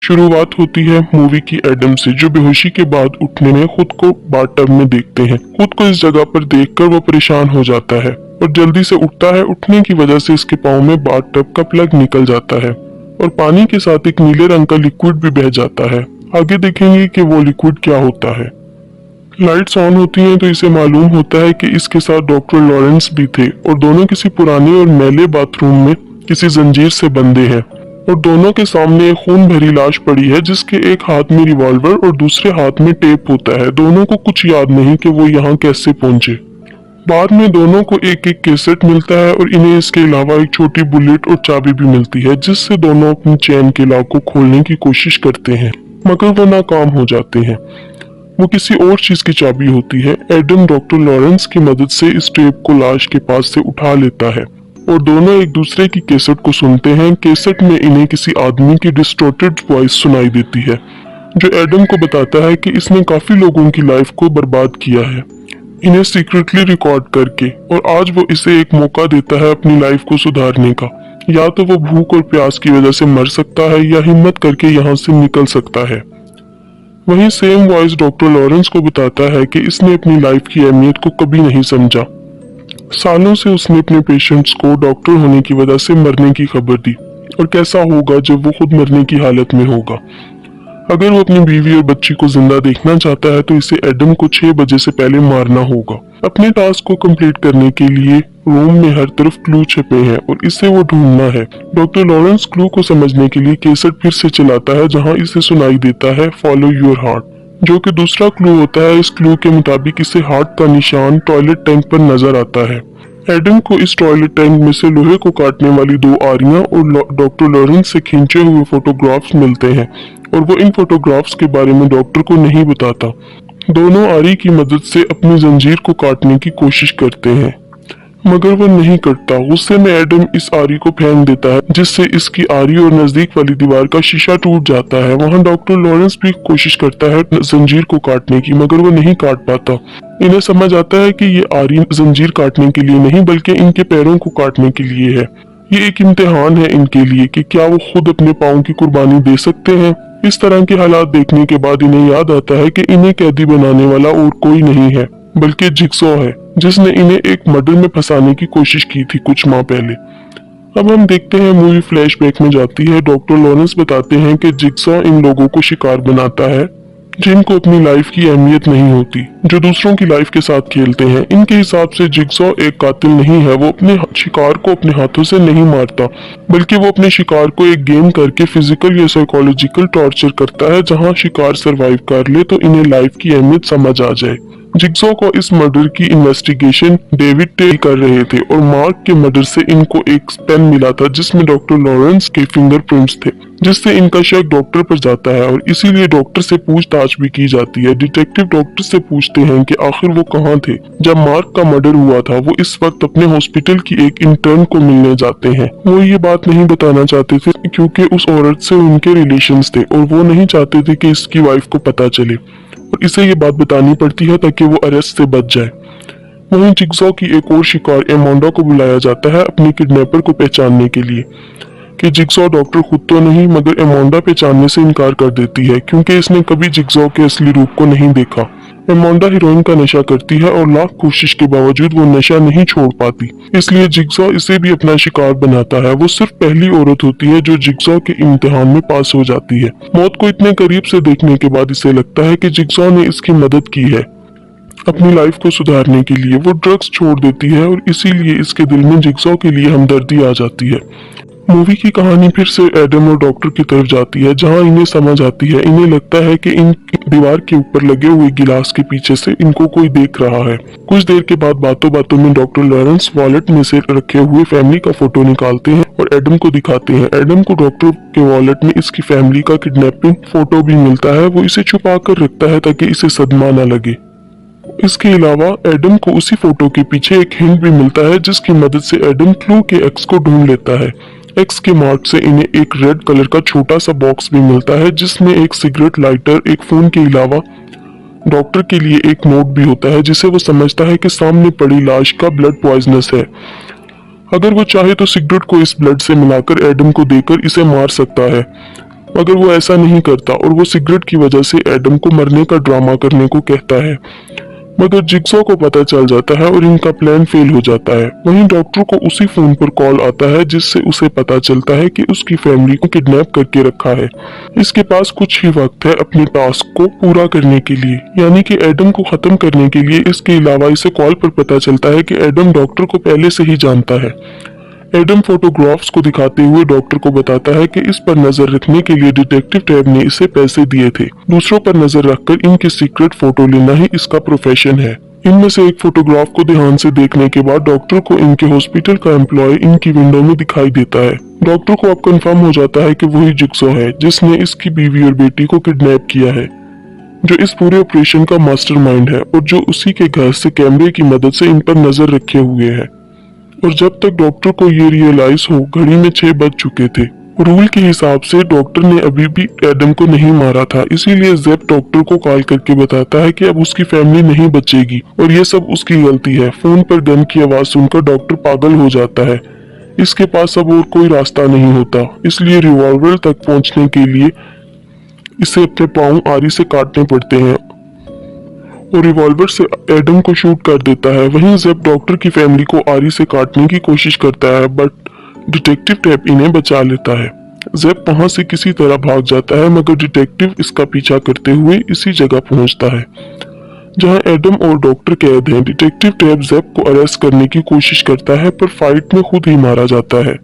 शुरुआत होती है मूवी की एडम से, जो बेहोशी के बाद उठने में खुद को बाथटब में देखते हैं। खुद को इस जगह पर देखकर वो परेशान हो जाता है और जल्दी से उठता है। उठने की वजह से इसके पाँव में बाथटब का प्लग निकल जाता है और पानी के साथ एक नीले रंग का लिक्विड भी बह जाता है। आगे देखेंगे कि वो लिक्विड क्या होता है। लाइट्स ऑन होती हैं तो इसे मालूम होता है कि इसके साथ डॉक्टर लॉरेंस भी थे और दोनों किसी पुराने और मैले बाथरूम में किसी जंजीर से बंधे हैं और दोनों के सामने एक खून भरी लाश पड़ी है, जिसके एक हाथ में रिवॉल्वर और दूसरे हाथ में टेप होता है। दोनों को कुछ याद नहीं कि वो यहाँ कैसे पहुंचे। बाद में दोनों को एक एक कैसेट मिलता है और इन्हें इसके अलावा एक छोटी बुलेट और चाबी भी मिलती है, जिससे दोनों अपनी चैन के लॉक को खोलने की कोशिश करते हैं, मगर वो नाकाम हो जाते हैं। वो किसी और चीज की चाबी होती है। एडम डॉक्टर लॉरेंस की मदद से इस टेप को लाश के पास से उठा लेता है और दोनों एक दूसरे की कैसेट को सुनते हैं। कैसेट में इन्हें किसी आदमी की डिस्टॉर्टेड वॉइस सुनाई देती है, जो एडम को बताता है कि इसने काफी लोगों की लाइफ को बर्बाद किया है, इन्हें सीक्रेटली रिकॉर्ड करके, और आज वो इसे एक मौका देता है अपनी लाइफ को सुधारने का। या तो वो भूख और प्यास की वजह से मर सकता है या हिम्मत करके यहाँ से निकल सकता है। वहीं सेम वॉइस डॉक्टर लॉरेंस को बताता है कि इसने अपनी लाइफ की अहमियत को कभी नहीं समझा। सालों से उसने अपने पेशेंट्स को डॉक्टर होने की वजह से मरने की खबर दी, और कैसा होगा जब वो खुद मरने की हालत में होगा। अगर वो अपनी बीवी और बच्ची को जिंदा देखना चाहता है तो इसे एडम को 6 बजे से पहले मारना होगा। अपने टास्क को कंप्लीट करने के लिए रूम में हर तरफ क्लू छपे हैं और इसे वो ढूंढना है। डॉक्टर लॉरेंस क्लू को समझने के लिए कैसेट फिर से चलाता है, जहां इसे सुनाई देता है फॉलो योर हार्ट, जो कि दूसरा क्लू होता है। इस क्लू के मुताबिक इसे हार्ट का निशान टॉयलेट टैंक पर नजर आता है। एडम को इस टॉयलेट टैंक में से लोहे को काटने वाली 2 आरियां और डॉक्टर लॉरेंस से खींचे हुए फोटोग्राफ्स मिलते हैं, और वो इन फोटोग्राफ्स के बारे में डॉक्टर को नहीं बताता। दोनों आरी की मदद से अपनी जंजीर को काटने की कोशिश करते हैं, मगर वो नहीं करता। गुस्से में एडम इस आरी को फेंक देता है, जिससे इसकी आरी और नजदीक वाली दीवार का शीशा टूट जाता है। वहां डॉक्टर लॉरेंस भी कोशिश करता है जंजीर को काटने की, मगर वो नहीं काट पाता। इन्हें समझ आता है कि ये आरी जंजीर काटने के लिए नहीं बल्कि इनके पैरों को काटने के लिए है। ये एक इम्तिहान है इनके लिए कि क्या वो खुद अपने पाँव की कुर्बानी दे सकते हैं। इस तरह के हालात देखने के बाद इन्हें याद आता है कि इन्हें कैदी बनाने वाला और कोई नहीं है बल्कि जिगसॉ है, जिसने इन्हें एक मर्डर में फंसाने की कोशिश की थी कुछ माह पहले। अब हम देखते हैं मूवी फ्लैशबैक में जाती है। डॉक्टर लॉरेंस बताते हैं कि जिगसॉ इन लोगों को शिकार बनाता है जिनको अपनी लाइफ की अहमियत नहीं होती, जो दूसरों की लाइफ के साथ खेलते हैं। इनके हिसाब से जिगसॉ एक कातिल नहीं है। वो अपने शिकार को अपने हाथों से नहीं मारता, बल्कि वो अपने शिकार को एक गेम करके फिजिकल या साइकोलॉजिकल टॉर्चर करता है, जहां शिकार सरवाइव कर ले तो इन्हें लाइफ की अहमियत समझ आ जाए। जिगसॉ को इस मर्डर की इन्वेस्टिगेशन डेविड टे कर रहे थे और मार्क के मर्डर से इनको एक पेन मिला था जिसमें डॉक्टर लॉरेंस के फिंगरप्रिंट्स थे, जिससे इनका शक डॉक्टर पर जाता है और इसीलिए डॉक्टर से पूछताछ भी की जाती है। डिटेक्टिव डॉक्टर से पूछते हैं कि आखिर वो कहाँ थे जब मार्क का मर्डर हुआ था। वो इस वक्त अपने हॉस्पिटल की एक इंटर्न को मिलने जाते हैं। वो ये बात नहीं बताना चाहते थे क्योंकि उस औरत से उनके रिलेशंस थे और वो नहीं चाहते थे कि इसकी वाइफ को पता चले, और इसे ये बात बतानी पड़ती है ताकि वो अरेस्ट से बच जाए। वहीं जिगसॉ की एक और शिकार एमोंडा को बुलाया जाता है अपने किडनैपर को पहचानने के लिए, कि जिगसॉ डॉक्टर खुद तो नहीं मगर एमोंडा पहचानने से इनकार कर देती है क्योंकि इसने कभी जिगसॉ के असली रूप को नहीं देखा। एमोंडा हीरोइन का नशा करती है और लाख कोशिश के बावजूद वो नशा नहीं छोड़ पाती, इसलिए जिगसॉ इसे भी अपना शिकार बनाता है। वो सिर्फ पहली औरत होती है जो जिगसॉ के इम्तिहान में पास हो जाती है। मौत को इतने करीब से देखने के बाद इसे लगता है कि जिगसॉ ने इसकी मदद की है अपनी लाइफ को सुधारने के लिए। वो ड्रग्स छोड़ देती है और इसीलिए इसके दिल में जिगसॉ के लिए हमदर्दी आ जाती है। मूवी की कहानी फिर से एडम और डॉक्टर की तरफ जाती है, जहां इन्हें समझ आती है। इन्हें लगता है कि इन दीवार के ऊपर लगे हुए गिलास के पीछे से इनको कोई देख रहा है। कुछ देर के बाद बातों बातों में डॉक्टर लॉरेंस वॉलेट में से रखे हुए फैमिली का फोटो निकालते हैं और एडम को दिखाते हैं। एडम को डॉक्टर के वॉलेट में इसकी फैमिली का किडनैपिंग फोटो भी मिलता है। वो इसे छुपा कर रखता है ताकि इसे सदमा न लगे। इसके अलावा एडम को उसी फोटो के पीछे एक हिंट भी मिलता है, जिसकी मदद से एडम क्लू के एक्स को ढूंढ लेता है। एक्स के मार्क से इन्हें एक रेड कलर का छोटा सा बॉक्स भी मिलता है, जिसमें एक सिगरेट लाइटर, एक फोन के अलावा डॉक्टर के लिए एक नोट भी होता है, जिसे वो समझता है कि सामने पड़ी लाश का ब्लड पॉइजनस है। अगर वो चाहे तो सिगरेट को इस ब्लड से मिलाकर एडम को देकर इसे मार सकता है। मगर वो ऐसा नहीं करता और वो सिगरेट की वजह से एडम को मरने का ड्रामा करने को कहता है। मगर जिग्सॉ को पता चल जाता है और इनका प्लान फेल हो जाता है। वहीं डॉक्टर को उसी फोन पर कॉल आता है जिससे उसे पता चलता है कि उसकी फैमिली को किडनैप करके रखा है। इसके पास कुछ ही वक्त है अपने टास्क को पूरा करने के लिए, यानी कि एडम को खत्म करने के लिए। इसके अलावा इसे कॉल पर पता चलता है कि एडम डॉक्टर को पहले से ही जानता है। एडम फोटोग्राफ्स को दिखाते हुए डॉक्टर को बताता है कि इस पर नजर रखने के लिए डिटेक्टिव टैब ने इसे पैसे दिए थे। दूसरों पर नजर रखकर इनकी सीक्रेट फोटो लेना ही इसका प्रोफेशन है। इनमें से एक फोटोग्राफ को ध्यान से देखने के बाद डॉक्टर को इनके हॉस्पिटल का एम्प्लॉय इनकी विंडो में दिखाई देता है। डॉक्टर को अब कंफर्म हो जाता है कि वही जिग्सॉ है जिसने इसकी बीवी और बेटी को किडनैप किया है, जो इस पूरे ऑपरेशन का मास्टरमाइंड है और जो उसी के घर से कैमरे की मदद से इन पर नजर रखे हुए है। और जब तक डॉक्टर को ये रियलाइज हो, घड़ी में 6 बज चुके थे। रूल के हिसाब से डॉक्टर ने अभी भी एडम को नहीं मारा था, इसीलिए जेप डॉक्टर को कॉल करके बताता है कि अब उसकी फैमिली नहीं बचेगी और ये सब उसकी गलती है। फोन पर गन की आवाज सुनकर डॉक्टर पागल हो जाता है। इसके पास अब और कोई रास्ता नहीं होता, इसलिए रिवॉल्वर तक पहुंचने के लिए इसे अपने पाँव आरी से काटने पड़ते हैं और रिवॉल्वर से एडम को शूट कर देता है। वहीं जेप डॉक्टर की फैमिली को आरी से काटने की कोशिश करता है, बट डिटेक्टिव टैब इन्हें बचा लेता है। जेप वहां से किसी तरह भाग जाता है, मगर डिटेक्टिव इसका पीछा करते हुए इसी जगह पहुंचता है जहां एडम और डॉक्टर कैद हैं। डिटेक्टिव टैब जेप को अरेस्ट करने की कोशिश करता है, पर फाइट में खुद ही मारा जाता है।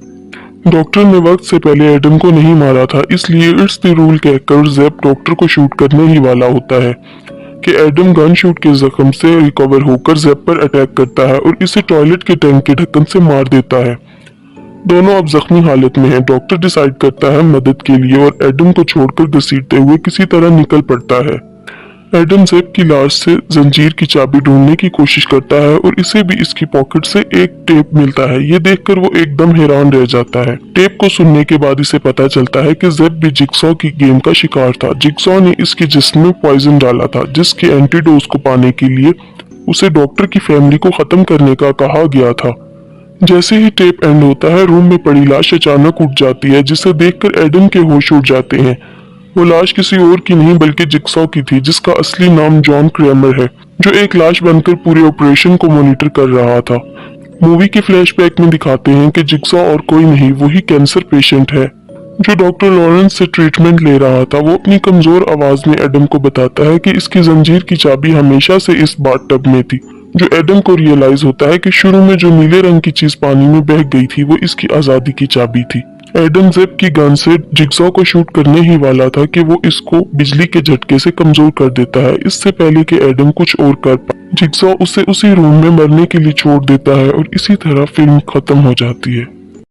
डॉक्टर ने वक्त से पहले एडम को नहीं मारा था, इसलिए इट्स द रूल कहकर जेप डॉक्टर को शूट करने ही वाला होता है कि एडम गन शूट के जख्म से रिकवर होकर जेप पर अटैक करता है और इसे टॉयलेट के टैंक के ढक्कन से मार देता है। दोनों अब जख्मी हालत में हैं। डॉक्टर डिसाइड करता है मदद के लिए और एडम को छोड़कर घसीटते हुए किसी तरह निकल पड़ता है। एडम जेप की लाश से जंजीर की चाबी ढूंढने की कोशिश करता है और इसे भी इसकी पॉकेट से एक टेप मिलता है। ये देखकर वो एकदम हैरान रह जाता है। टेप को सुनने के बाद इसे पता चलता है कि जेप भी जिग्सॉ की गेम का शिकार था। जिग्सॉ ने इसके जिस्म में पॉइजन डाला था, जिसके एंटीडोज को पाने के लिए उसे डॉक्टर की फैमिली को खत्म करने का कहा गया था। जैसे ही टेप एंड होता है, रूम में पड़ी लाश अचानक उठ जाती है, जिसे देखकर एडम के होश उड़ जाते हैं। वो लाश किसी और की नहीं बल्कि जिग्सॉ की थी, जिसका असली नाम जॉन क्रैमर है, जो एक लाश बनकर पूरे ऑपरेशन को मॉनिटर कर रहा था। मूवी के फ्लैशबैक में दिखाते हैं कि जिग्सॉ और कोई नहीं, वही कैंसर पेशेंट है जो डॉक्टर लॉरेंस से ट्रीटमेंट ले रहा था। वो अपनी कमजोर आवाज में एडम को बताता है कि इसकी जंजीर की चाबी हमेशा से इस बाथटब में थी। जो एडम को रियलाइज होता है कि शुरू में जो नीले रंग की चीज पानी में बह गई थी वो इसकी आजादी की चाबी थी। एडम जेप की गन से जिग्सॉ को शूट करने ही वाला था कि वो इसको बिजली के झटके से कमजोर कर देता है, इससे पहले कि एडम कुछ और कर पाए। जिग्सॉ उसे उसी रूम में मरने के लिए छोड़ देता है और इसी तरह फिल्म खत्म हो जाती है।